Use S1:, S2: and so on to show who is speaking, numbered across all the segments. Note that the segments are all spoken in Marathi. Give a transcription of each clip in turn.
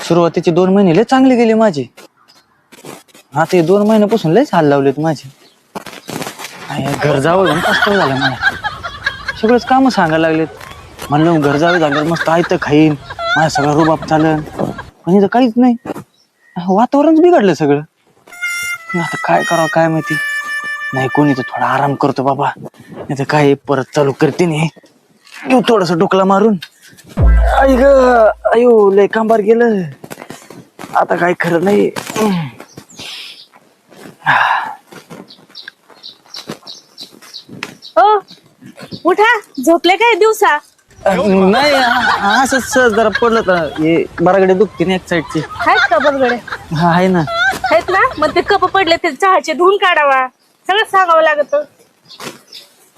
S1: सुरुवातीचे 2 महिने लय चांगले गेले माझे. आता हे 2 महिन्यापासून लयच हाल लावलेत माझे. घर जावं म्हणून कष्ट झालं मला. सगळंच काम सांगायला लागलेत. म्हणलं घर जावं झालं मस्त आयतं खाईन, माझा सगळा रुबाब चालन. पण इथं काहीच नाही. वातावरणच बिघडलं सगळं. आता काय करावं काय माहिती. नाही कोणी तर थोडा आराम करतो बाबा, नाही तर काय परत चालू करते नाही. घेऊ थोडस डोकला मारून. आई ग अयो लय कांबार गेलं. आता काय खरं नाही.
S2: ओ उठा, झोपले काय दिवसा?
S1: नाही असंच सहज जरा पडलं तर हे बराकडे दुखते ना एक साईडची.
S2: आहेत का बरगडे?
S1: हा आहे ना.
S2: आहेत ना, मग ते कप पडले ते चहाचे धुवून काढावा. सगळं सांगावं लागत.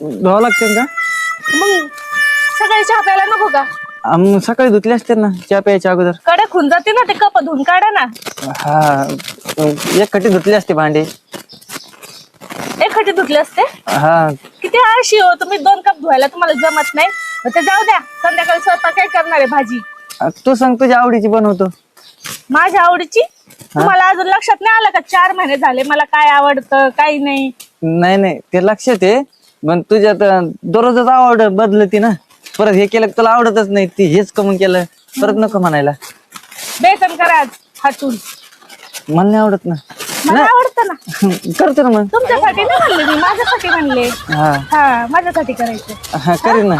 S1: धुवावं लागते का?
S2: मग सकाळी चहा प्यायला नको का?
S1: सकाळी धुतले असते ना चहा प्यायच्या अगोदर.
S2: कडक होऊन जाते ना, ते कप धुवून काढा ना.
S1: हा एक खटी धुतले असते भांडे.
S2: एक खटी धुतले असते.
S1: हा
S2: किती आळशी हो तुम्ही, 2 कप धुवायला तुम्हाला जमत नाही. ते जाऊ द्या, संध्याकाळी स्वतः काय करणार आहे भाजी?
S1: तू सांग तुझ्या आवडीची बनवतो.
S2: माझ्या आवडीची? तुम्हाला अजून लक्षात नाही आलं का 4 महिने झाले मला काय आवडतं काही नाही?
S1: नाही नाही ते लक्षात आहे, पण तुझ्यात दररोजच आवड बदलती ना. परत हे केलं तुला आवडतच नाही, ती हेच कमून केलं परत नको म्हणायला.
S2: बेसन करा हातून.
S1: मला नाही आवडत ना.
S2: मला आवडतं ना.
S1: करतो ना मग.
S2: तुमच्यासाठी नाही म्हणले मी, माझ्यासाठी म्हणले.
S1: हा
S2: हा माझ्यासाठी करायचं.
S1: हा करीन ना.